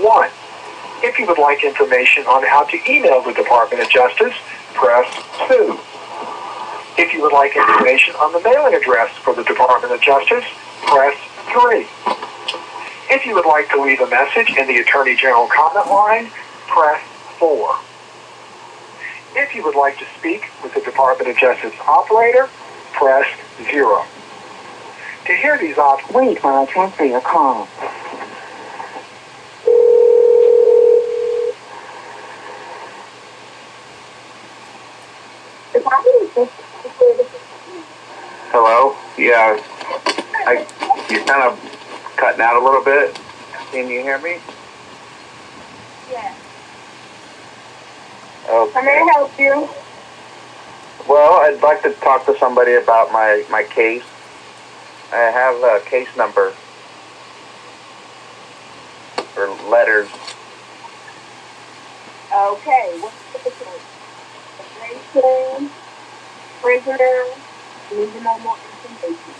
1. If you would like information on how to email the Department of Justice, press 2. If you would like information on the mailing address for the Department of Justice, press 3. If you would like to leave a message in the Attorney General comment line, press 4. If you would like to speak with the Department of Justice operator, press 0. To hear these options, wait while I transfer your call. Hello? Yeah. You're kind of cutting out a little bit. Can you hear me? Yes. Okay. How may I help you? Well, I'd like to talk to somebody about my case. I have a case number or letters. Okay. What's the case? Immigration, prisoner, need to know more information.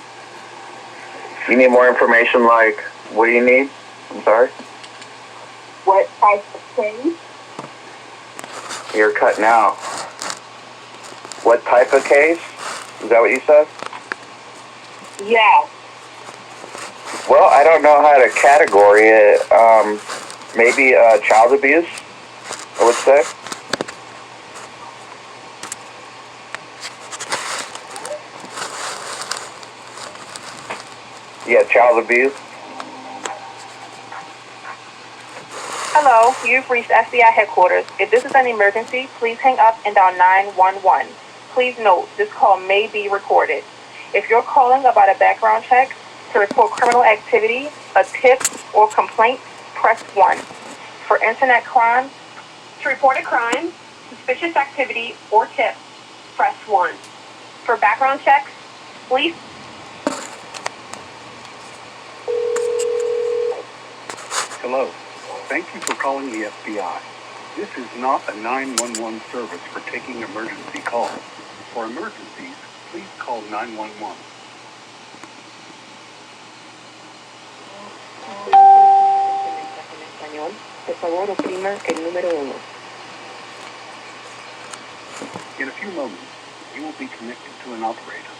You need more information, like, what do you need? I'm sorry? What type of case? You're cutting out. What type of case? Is that what you said? Yes. Well, I don't know how to category it. Maybe child abuse, I would say. Yeah, child abuse. Hello, you've reached FBI headquarters. If this is an emergency, please hang up and dial 911. Please note, this call may be recorded. If you're calling about a background check, to report criminal activity, a tip, or complaint, press 1. For internet crime, to report a crime, suspicious activity, or tip, press 1. For background checks, please. Hello. Thank you for calling the FBI. This is not a 911 service for taking emergency calls. For emergencies, please call 911. Por favor, oprima el número 1. In a few moments, you will be connected to an operator.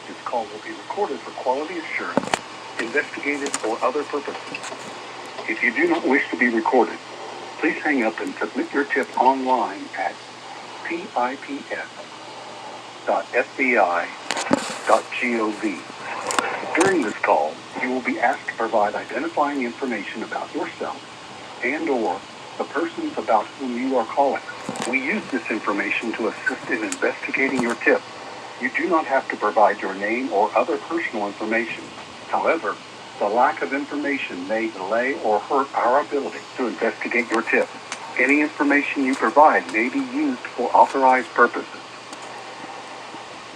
This call will be recorded for quality assurance, investigative, or other purposes. If you do not wish to be recorded, please hang up and submit your tip online at pips.fbi.gov. During this call, you will be asked to provide identifying information about yourself and/or the persons about whom you are calling. We use this information to assist in investigating your tip. You do not have to provide your name or other personal information. However, the lack of information may delay or hurt our ability to investigate your tip. Any information you provide may be used for authorized purposes.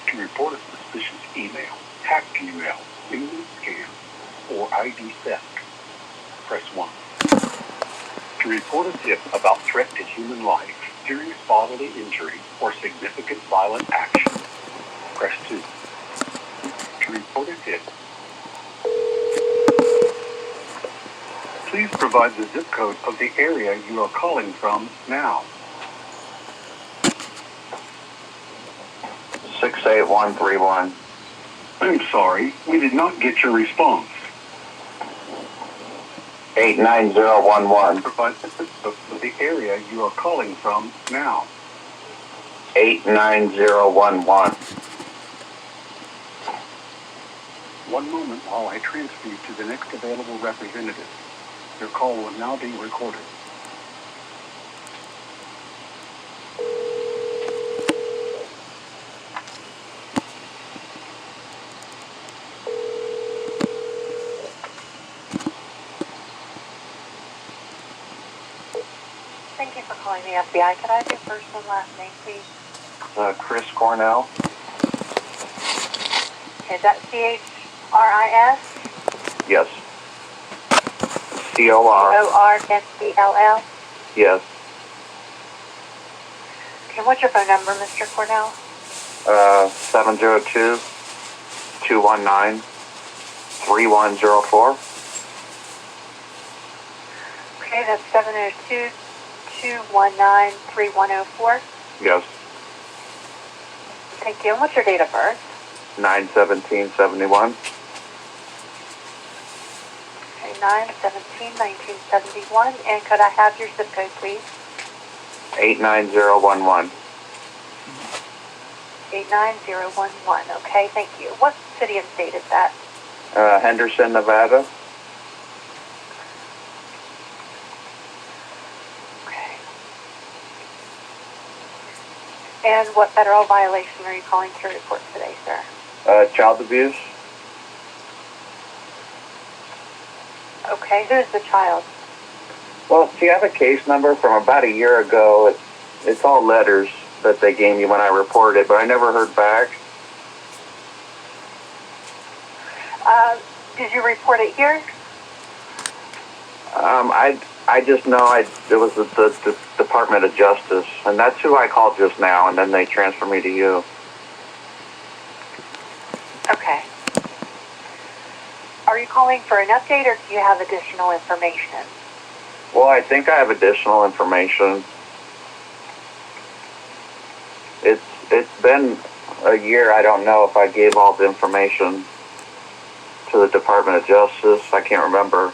To report a suspicious email, hacked email, phishing scam, or ID theft, press 1. To report a tip about threat to human life, serious bodily injury, or significant violent action, press 2. To report a tip, please provide the zip code of the area you are calling from now. 68131. I'm sorry, we did not get your response. 89011. Provide the zip code of the area you are calling from now. 89011. One moment while I transfer you to the next available representative. Your call will now be recorded. Thank you for calling the FBI. Could I have your first and last name, please? Chris Cornell. Is that C-H-R-I-S? Yes. C-O-R. O-R-S-E-L-L? Yes. Okay, what's your phone number, Mr. Cornell? 702-219-3104. Okay, that's 702-219-3104. Yes. Thank you. And what's your date of birth? 9/17/71. Okay, 9/17/1971. And could I have your zip code, please? 89011. 89011. Okay, thank you. What city and state is that? Henderson, Nevada. Okay. And what federal violation are you calling to report today, sir? Child abuse. Okay, who's the child? Well, do you have a case number from about a year ago? It's all letters that they gave me when I reported, but I never heard back. Did you report it here? I just know it was the Department of Justice, and that's who I called just now, and then they transferred me to you. Okay. Are you calling for an update, or do you have additional information? Well, I think I have additional information. It's been a year. I don't know if I gave all the information to the Department of Justice. I can't remember.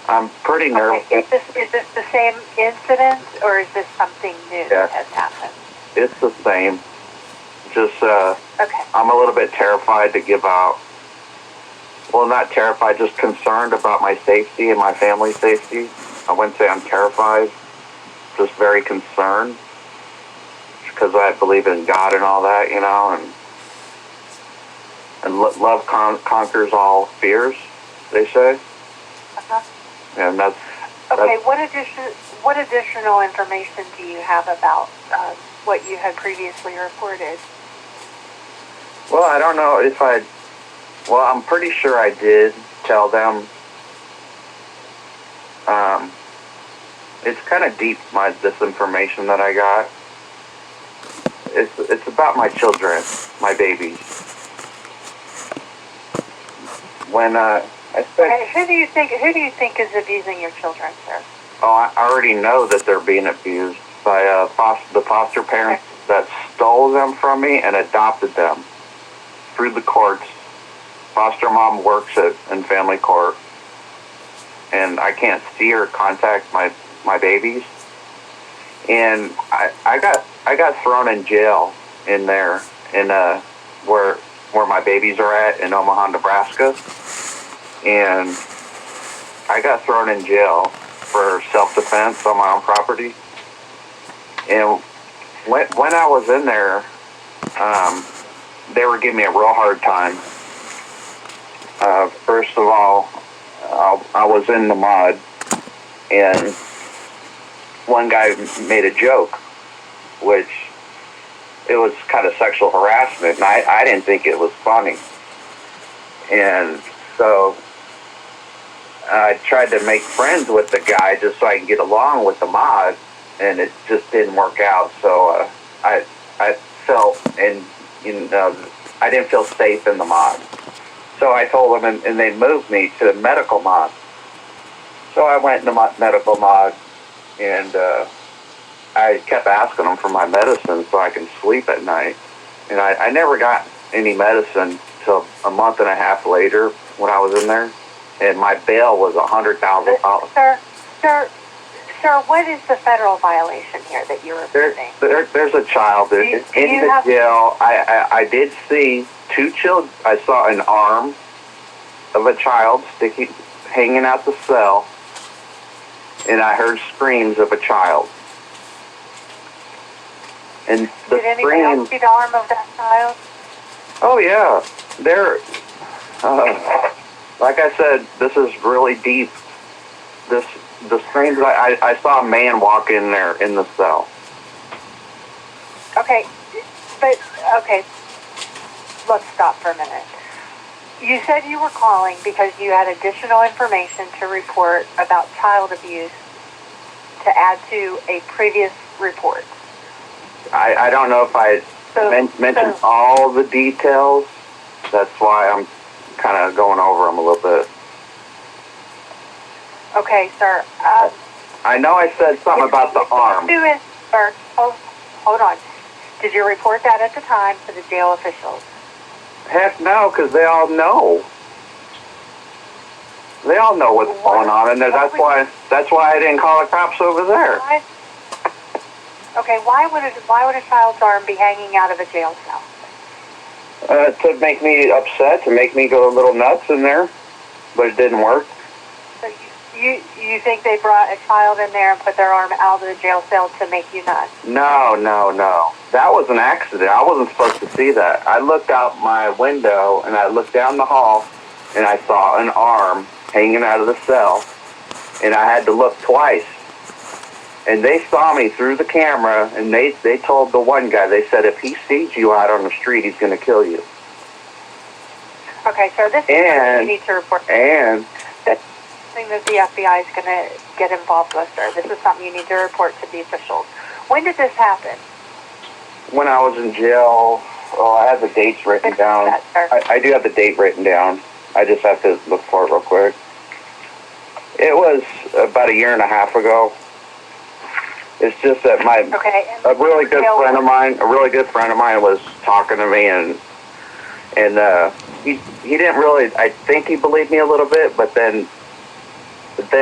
I'm pretty nervous. Okay. Is this the same incident, or is this something new that has happened? It's the same. Just, Okay. I'm a little bit terrified to give out. Well, not terrified, just concerned about my safety and my family's safety. I wouldn't say I'm terrified, just very concerned. Because I believe in God and all that, you know, and love conquers all fears, they say. Uh-huh. And that's Okay. What additional information do you have about what you had previously reported? well, I don't know if I'm pretty sure I did tell them. It's kind of deep, this information that I got. It's about my children, my babies. When I spent, Okay. Who do you think is abusing your children, sir? oh, I already know that they're being abused by the foster parents that stole them from me and adopted them through the courts. Foster mom works in family court, and I can't see or contact my babies. And I got thrown in jail in there where my babies are at in Omaha, Nebraska, and I got thrown in jail for self-defense on my own property. And when I was in there, they were giving me a real hard time. First of all, I was in the mud, and one guy made a joke, which it was kind of sexual harassment, and I didn't think it was funny. And so I tried to make friends with the guy just so I could get along with the mod, and it just didn't work out. So I felt, and I didn't feel safe in the mod. So I told them, and they moved me to the medical mod. So I went into medical mod, and I kept asking them for my medicine so I can sleep at night. And I never got any medicine till a month and a half later when I was in there. And my bail was $100,000. Sir, what is the federal violation here that you're reporting? There's a child in the jail. I did see two children. I saw an arm of a child hanging out the cell, and I heard screams of a child. And the Did anyone else see the arm of that child? Oh yeah, they're like I said, this is really deep. The screams. I saw a man walk in there in the cell. Okay, let's stop for a minute. You said you were calling because you had additional information to report about child abuse to add to a previous report. I don't know if I mentioned all the details. That's why I'm kind of going over them a little bit. Okay, sir. I know I said something about the arm. Sir, hold on. Did you report that at the time to the jail officials? Heck no, because they all know. They all know what's going on, and that's why I didn't call the cops over there. Okay, why would a child's arm be hanging out of a jail cell? To make me upset, to make me go a little nuts in there, but it didn't work. So you think they brought a child in there and put their arm out of the jail cell to make you nuts? No. That was an accident. I wasn't supposed to see that. I looked out my window, and I looked down the hall, and I saw an arm hanging out of the cell, and I had to look twice. And they saw me through the camera, and they told the one guy, they said, if he sees you out on the street, he's going to kill you. Okay, so this is something you need to report. And Something that the FBI is going to get involved with, sir. This is something you need to report to the officials. When did this happen? when I was in jail, I have the dates written down. I do have the date written down. I just have to look for it real quick. It was about a year and a half ago. It's just that a really good friend of mine was talking to me, and he didn't really. I think he believed me a little bit, but then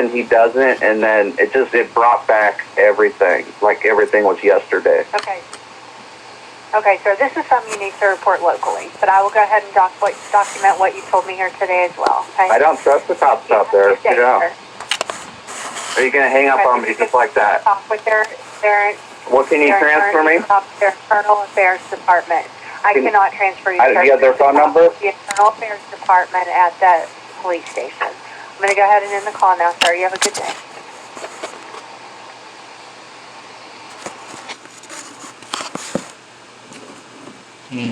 he doesn't, and then it brought back everything, like everything was yesterday. Okay, so this is something you need to report locally, but I will go ahead and document what you told me here today as well. Okay? I don't trust the cops out there. You know. Are you going to hang up on me just like that? Talk with their what can you transfer me? Their Internal Affairs Department. I cannot transfer you. Do you have their phone number? The Internal Affairs Department at the police station. I'm going to go ahead and end the call now, sir. You have a good day. You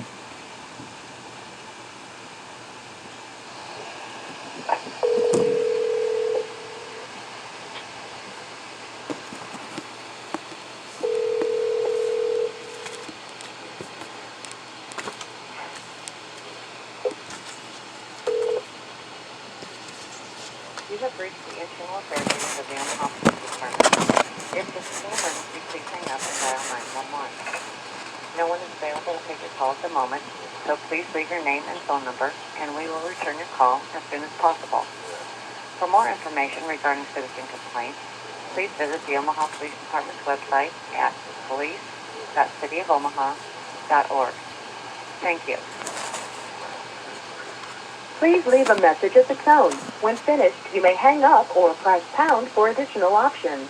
have reached the Internal Affairs Unit of the Omaha Police Department. If this is an emergency, please hang up and dial 911. No one is available to take your call at the moment, so please leave your name and phone number, and we will return your call as soon as possible. For more information regarding citizen complaints, please visit the Omaha Police Department's website at police.cityofomaha.org. Thank you. Please leave a message at the tone. When finished, you may hang up or press pound for additional options.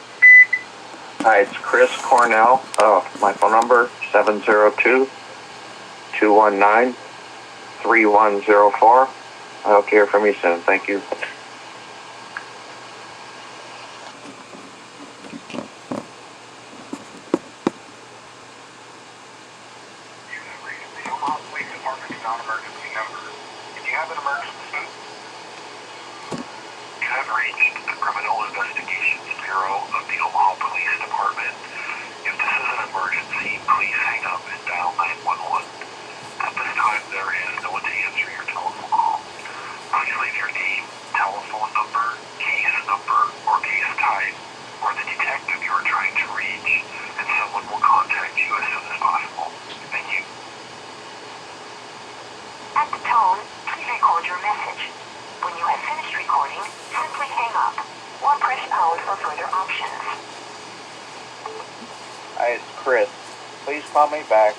Hi, it's Chris Cornell. My phone number, 702-219-3104. I hope to hear from you soon. Thank you. The Omaha Police Department's non-emergency number. If you have an emergency, you have reached the Criminal Investigations Bureau of the Omaha Police Department. If this is an emergency, please hang up and dial 911. At this time, there is no one to answer your telephone call. Please leave your name, telephone number, case number, or case type, or the detective you are trying to reach, and someone will contact you as soon as possible. Thank you. At the tone, please record your message. When you have finished recording, simply hang up or press pound for further options. Hi, it's Chris. Please call me back,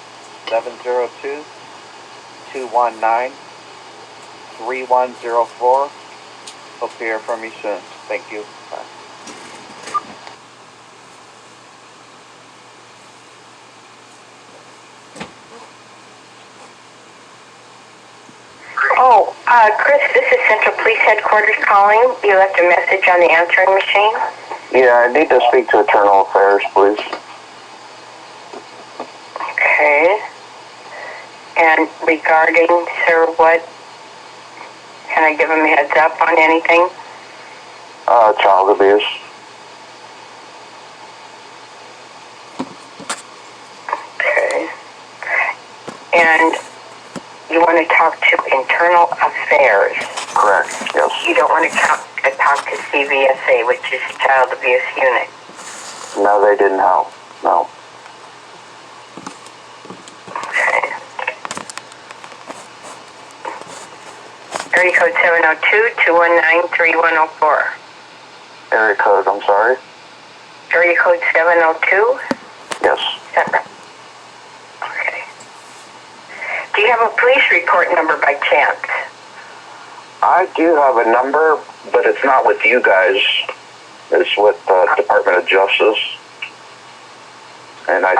702-219-3104. Hope to hear from you soon. Thank you. Bye. Chris, this is Central Police Headquarters calling. You left a message on the answering machine. Yeah, I need to speak to Internal Affairs, please. Okay. And regarding, sir, what? Can I give him a heads up on anything? Child abuse. Okay. And you want to talk to Internal Affairs? Correct, yes. You don't want to to talk to CVSA, which is Child Abuse Unit. No, they didn't help. No. Okay. Area code 702-219-3104. Area code, I'm sorry? Area code 702? Yes. Okay. Do you have a police report number by chance? I do have a number, but it's not with you guys. It's with the Department of Justice. And I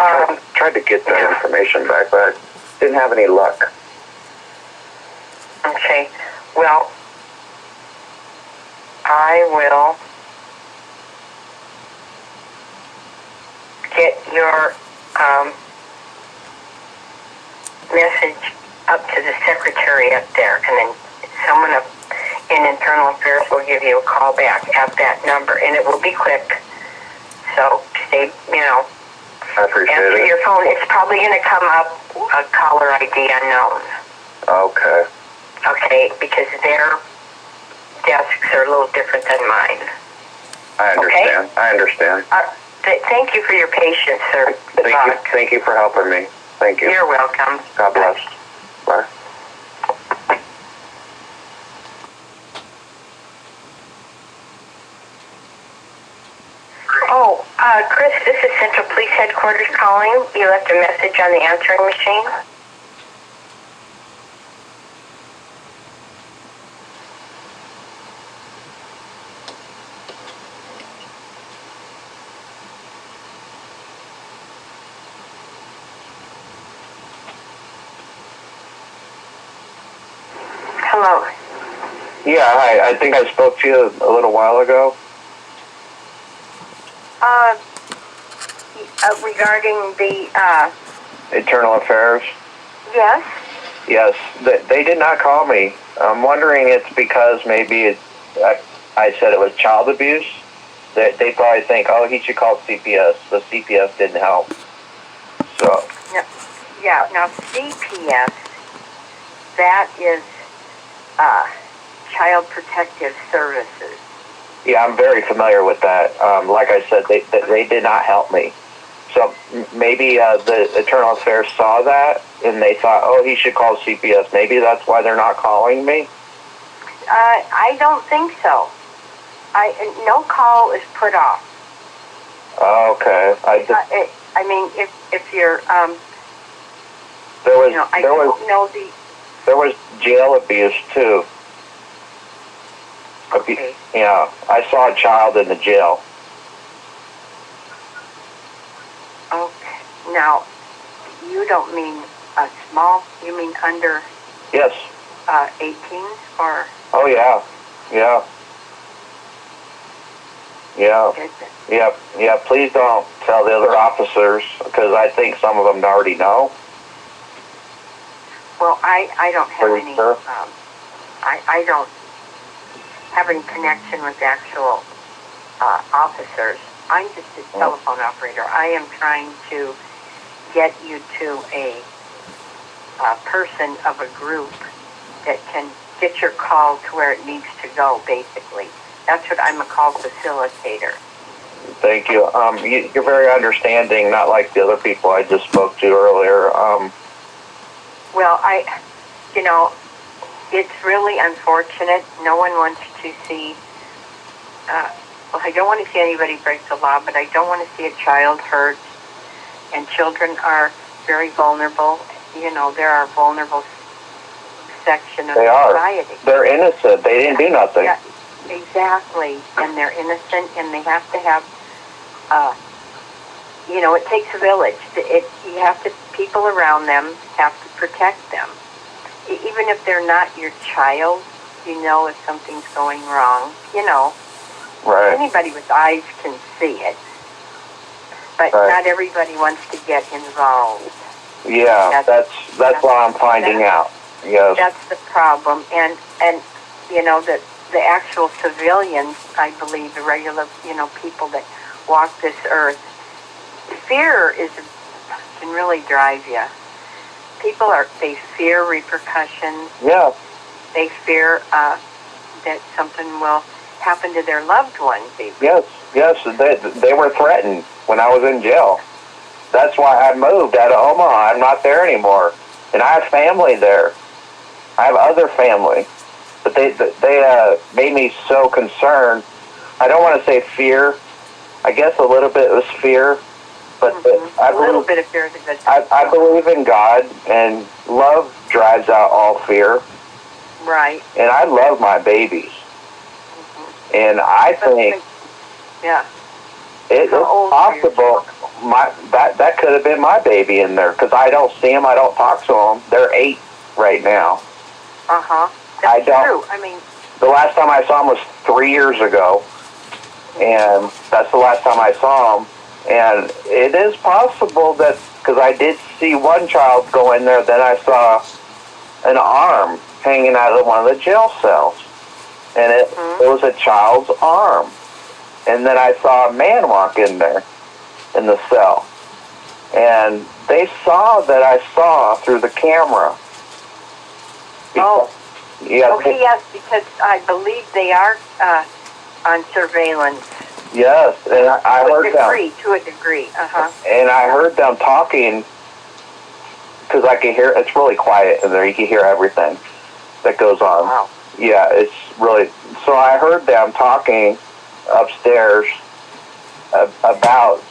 tried to get that information back, but I didn't have any luck. Okay. Well, I will get your message up to the secretary up there, and then someone up in Internal Affairs will give you a call back at that number, and it will be quick. So stay, I appreciate answer it. your phone. It's probably going to come up a caller ID unknown. Okay. Okay, because their desks are a little different than mine. I understand. Okay? I understand. Thank you for your patience, sir. Thank you for helping me. Thank you. You're welcome. God bless. Bye. Oh, Chris, this is Central Police Headquarters calling. You left a message on the answering machine. Hello. Yeah, hi. I think I spoke to you a little while ago. Regarding the, Internal Affairs? Yes? Yes. They did not call me. I'm wondering it's because maybe I said it was child abuse. They probably think, oh, he should call CPS. The CPS didn't help. So. Yeah, now CPS, that is Child Protective Services. Yeah, I'm very familiar with that. Like I said, they did not help me. So maybe the Internal Affairs saw that, and they thought, oh, he should call CPS. Maybe that's why they're not calling me? I don't think so. No call is put off. Okay. I mean, if you're, there was jail abuse, too. Okay. Yeah, I saw a child in the jail. Okay. Now, you don't mean a small, you mean under Yes. 18 or? Oh, yeah. Yeah. Yeah. Yeah, please don't tell the other officers, because I think some of them already know. Well, I don't have any, Sure. I don't have any connection with the actual officers. I'm just a telephone operator. I am trying to get you to a person of a group that can get your call to where it needs to go, basically. That's what I'm a call facilitator. Thank you. You're very understanding, not like the other people I just spoke to earlier. Well, it's really unfortunate. No one wants to see, I don't want to see anybody break the law, but I don't want to see a child hurt. And children are very vulnerable. There are vulnerable section of society. They're innocent. They didn't do nothing. Yeah, exactly. And they're innocent, and they have to have, it takes a village. People around them have to protect them. Even if they're not your child, if something's going wrong, Right. Anybody with eyes can see it. But not everybody wants to get involved. Yeah, that's what I'm finding out. Yes. That's the problem. And the actual civilians, I believe, the regular, people that walk this earth, fear can really drive you. They fear repercussions. Yeah. They fear that something will happened to their loved ones, even. Yes, they were threatened when I was in jail. That's why I moved out of Omaha. I'm not there anymore. And I have family there. I have other family. But they made me so concerned. I don't want to say fear. I guess a little bit was fear. But A little bit of fear is a good thing. I believe in God, and love drives out all fear. Right. And I love my babies. And I think it's possible that could have been my baby in there, because I don't see them, I don't talk to them. They're 8 right now. That's true. I mean, the last time I saw them was 3 years ago, and that's the last time I saw them. And it is possible that, because I did see one child go in there, then I saw an arm hanging out of one of the jail cells. And it was a child's arm. And then I saw a man walk in there in the cell. And they saw that I saw through the camera. Yes, because I believe they are on surveillance. Yes, and I heard them. To a degree, And I heard them talking, because I could hear, it's really quiet in there. You can hear everything that goes on. Wow. Yeah, it's really, so I heard them talking upstairs about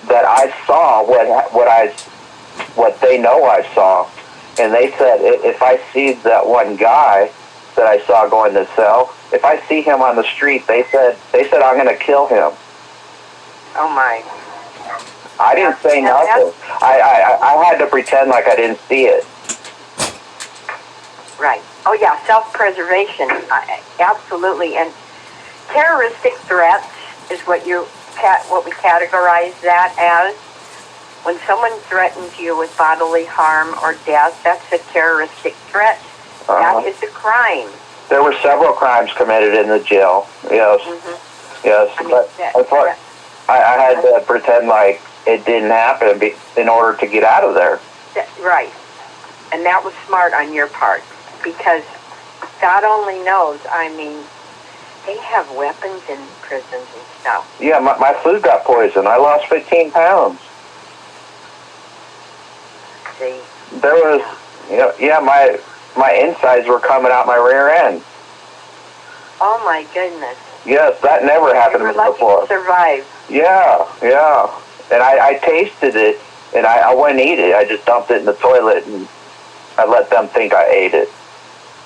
that I saw what they know I saw. And they said, if I see that one guy that I saw go in the cell, if I see him on the street, they said I'm going to kill him. Oh my. I didn't say nothing. I had to pretend like I didn't see it. Right. Oh yeah, self-preservation, absolutely. And terroristic threats is what we categorize that as. When someone threatens you with bodily harm or death, that's a terroristic threat. That is a crime. There were several crimes committed in the jail. Yes. Yes. I had to pretend like it didn't happen in order to get out of there. Right. And that was smart on your part, because God only knows. I mean, they have weapons in prisons and stuff. Yeah, my food got poisoned. I lost 15 pounds. See? There was, my insides were coming out my rear end. Oh my goodness. Yes, that never happened to me before. You survived. Yeah. And I tasted it, and I wouldn't eat it. I just dumped it in the toilet, and I let them think I ate it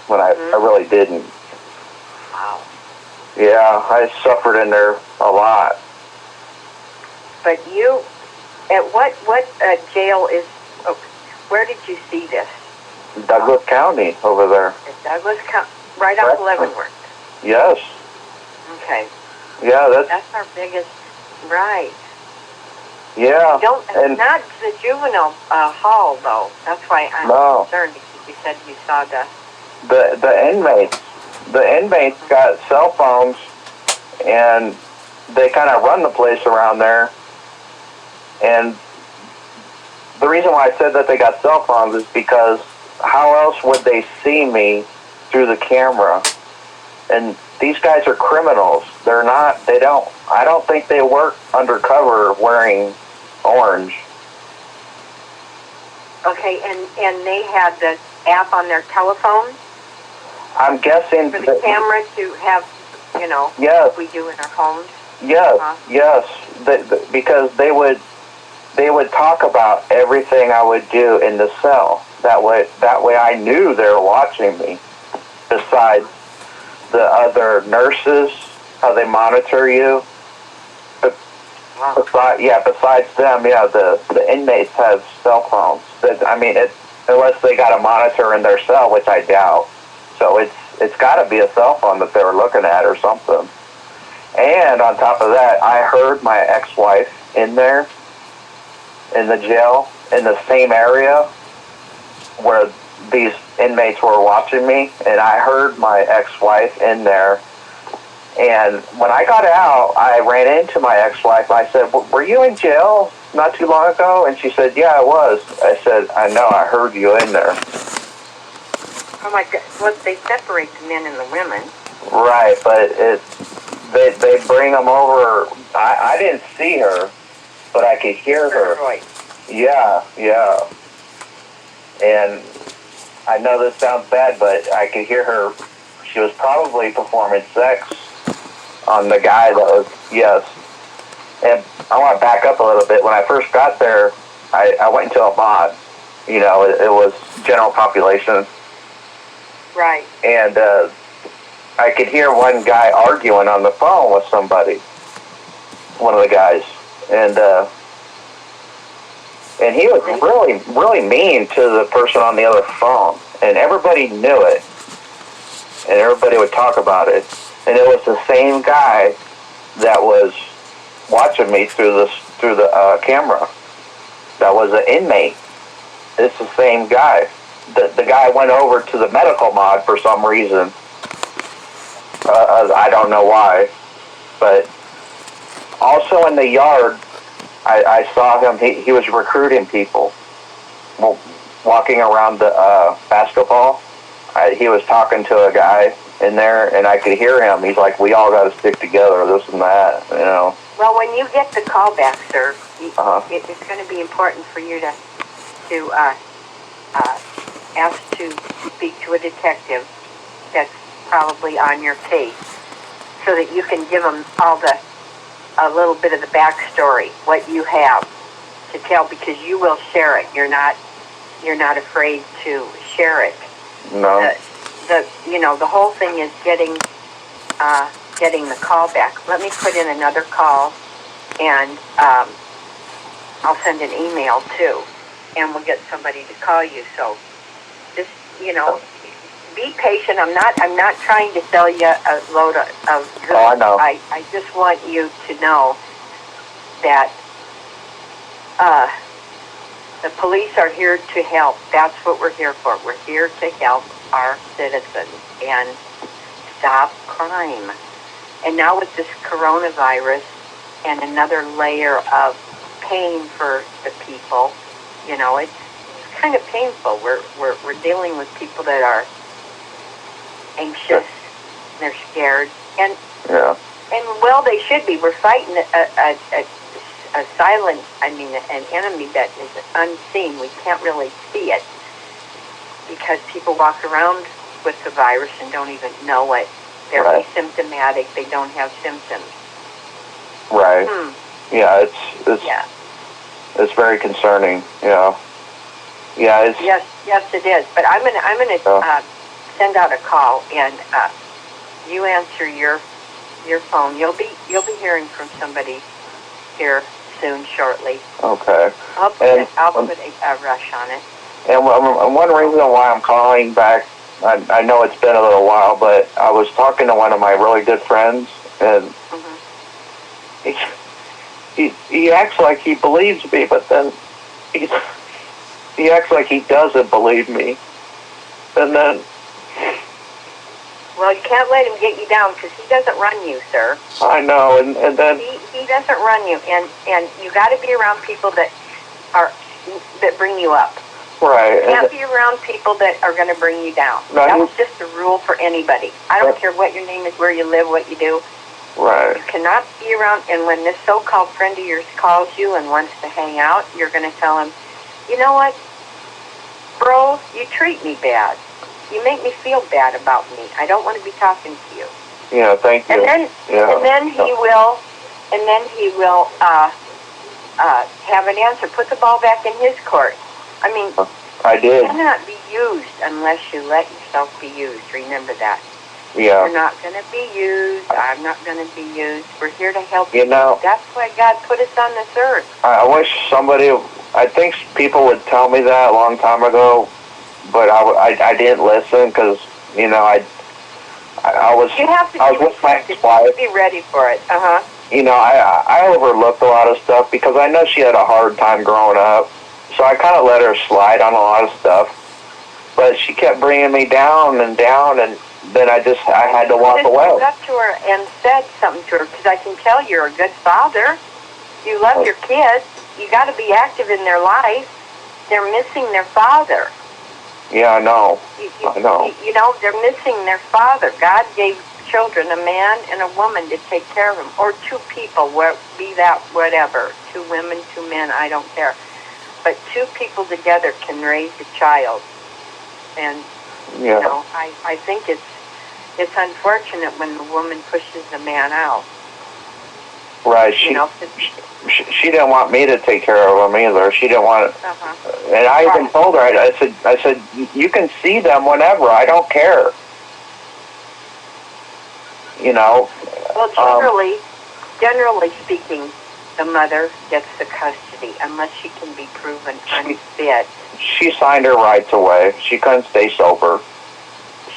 when I really didn't. Wow. Yeah, I suffered in there a lot. But you, at what jail is? Oh, where did you see this? Douglas County over there. In Douglas County, right off Leavenworth. Yes. Okay. Yeah, that's our biggest, right. Yeah. Not the juvenile hall, though. That's why I'm concerned, because you said you saw the inmates got cell phones, and they kind of run the place around there. And the reason why I said that they got cell phones is because how else would they see me through the camera? And these guys are criminals. I don't think they work undercover wearing orange. Okay, and they had the app on their telephone? I'm guessing for the camera to have, yes, what we do in our homes? Yes, because they would talk about everything I would do in the cell. That way I knew they were watching me. Besides the other nurses, how they monitor you. Besides them, the inmates have cell phones. Unless they got a monitor in their cell, which I doubt. So it's got to be a cell phone that they were looking at or something. And on top of that, I heard my ex-wife in there, in the jail, in the same area where these inmates were watching me, and I heard my ex-wife in there. And when I got out, I ran into my ex-wife. I said, "Were you in jail not too long ago?" And she said, "Yeah, I was." I said, "I know, I heard you in there." Oh my God! Well, they separate the men and the women. Right, but they bring them over. I didn't see her, but I could hear her. Yeah. And I know this sounds bad, but I could hear her. She was probably performing sex on the guy that was, yes. And I want to back up a little bit. When I first got there, I went into a mod. It was general population. Right. And I could hear one guy arguing on the phone with somebody, one of the guys. And he was really, really mean to the person on the other phone. And everybody knew it. And everybody would talk about it. And it was the same guy that was watching me through the camera. That was an inmate. It's the same guy. The guy went over to the medical mod for some reason. I don't know why. But also in the yard, I saw him. He was recruiting people, walking around the basketball. He was talking to a guy in there, and I could hear him. He's like, "We all got to stick together, this and that." Well, when you get the call back, sir, it's going to be important for you to ask to speak to a detective that's probably on your case, so that you can give them a little bit of the backstory, what you have to tell, because you will share it. You're not afraid to share it. No. The whole thing is getting the call back. Let me put in another call, and I'll send an email too, and we'll get somebody to call you. So just be patient. I'm not trying to sell you a load of goods. Oh, I know. I just want you to know that the police are here to help. That's what we're here for. We're here to help our citizens and stop crime. And now with this coronavirus and another layer of pain for the people, it's kind of painful. We're dealing with people that are anxious, they're scared, and well, they should be. We're fighting a silent, an enemy that is unseen. We can't really see it because people walk around with the virus and don't even know it. They're asymptomatic. They don't have symptoms. Right. Yeah, it's very concerning. Yeah. It's Yes, it is. But I'm gonna send out a call, and you answer your phone. You'll be hearing from somebody here soon, shortly. Okay. I'll put a rush on it. And one reason why I'm calling back, I know it's been a little while, but I was talking to one of my really good friends, and he acts like he believes me, but then he acts like he doesn't believe me. And then... Well, you can't let him get you down, because he doesn't run you, sir. I know, and then... He doesn't run you, and you got to be around people that bring you up. Right. You can't be around people that are going to bring you down. No, that's just a rule for anybody. I don't care what your name is, where you live, what you do. Right. You cannot be around, and when this so-called friend of yours calls you and wants to hang out, you're going to tell him, you know what, bro, you treat me bad. You make me feel bad about me. I don't want to be talking to you. Yeah, thank you. And then he will have an answer. Put the ball back in his court. I did. You cannot be used unless you let yourself be used. Remember that. Yeah. You're not going to be used. I'm not going to be used. We're here to help you. That's why God put us on this earth. I wish I think people would tell me that a long time ago, but I didn't listen because, I was with my ex-wife. Be ready for it. I overlooked a lot of stuff because I know she had a hard time growing up. So I kind of let her slide on a lot of stuff. But she kept bringing me down, and then I had to walk away. You up to her and said something to her, because I can tell you're a good father. You love your kids. You got to be active in their life. They're missing their father. Yeah, I know. I know. They're missing their father. God gave children, a man and a woman, to take care of them, or two people, be that whatever, two women, two men, I don't care. But two people together can raise a child. And, Yeah. you know, I think it's unfortunate when the woman pushes the man out. Right. You know, She didn't want me to take care of them either. She didn't want. And I even told her. I said, you can see them whenever. I don't care. You know. Well, generally speaking, the mother gets the custody unless she can be proven unfit. She signed her rights away. She couldn't stay sober.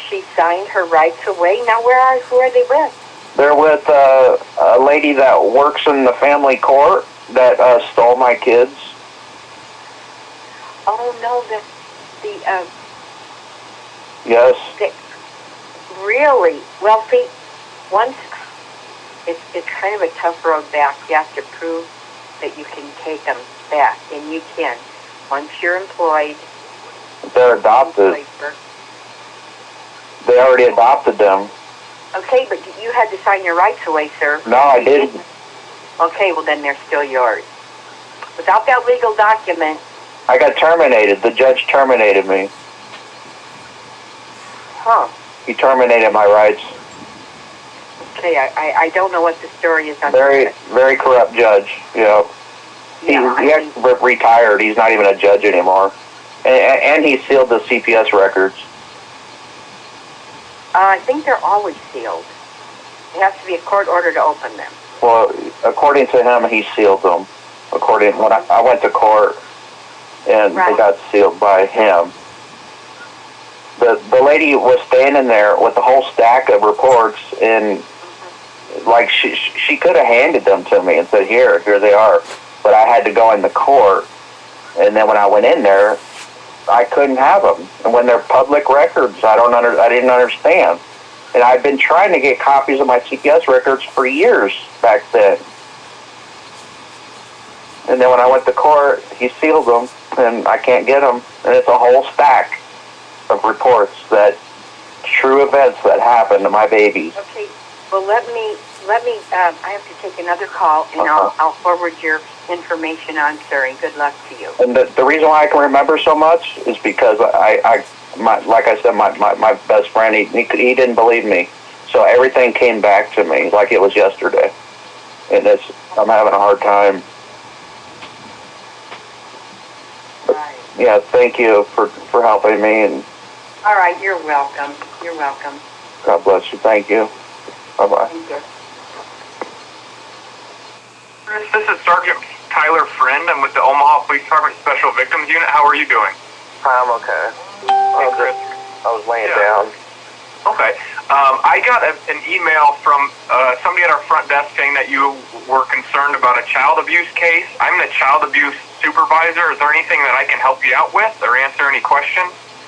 She signed her rights away. Now, who are they with? They're with a lady that works in the family court that stole my kids. Oh no, Yes. Really? Well, see, once it's kind of a tough road back. You have to prove that you can take them back, and you can. Once you're employed, They're adopted. They already adopted them. Okay, but you had to sign your rights away, sir. No, I didn't. Okay, well then they're still yours. Without that legal document. I got terminated. The judge terminated me. Huh. He terminated my rights. Okay, I don't know what the story is on Very, that. very corrupt judge. You know. He actually retired. He's not even a judge anymore. And he sealed the CPS records. I think they're always sealed. It has to be a court order to open them. Well, according to him, he sealed them. When I went to court, and they got sealed by him. The lady was standing there with a whole stack of reports, and like she could have handed them to me and said, here they are. But I had to go in the court, and then when I went in there, I couldn't have them. And when they're public records, I didn't understand. And I've been trying to get copies of my CPS records for years back then. And then when I went to court, he sealed them, and I can't get them. And it's a whole stack of reports that true events that happened to my babies. Okay, well let me. I have to take another call, and I'll forward your information on, sir. And good luck to you. And the reason why I can remember so much is because like I said, my best friend, he didn't believe me, so everything came back to me like it was yesterday, and I'm having a hard time. Right. Yeah, thank you for helping me, and all right, you're welcome. You're welcome. God bless you. Thank you. Bye-bye. Thank you. This is Sergeant Tyler Friend. I'm with the Omaha Police Department Special Victims Unit. How are you doing? I'm okay. I was laying down. Okay. I got an email from somebody at our front desk saying that you were concerned about a child abuse case. I'm the child abuse supervisor. Is there anything that I can help you out with or answer any questions?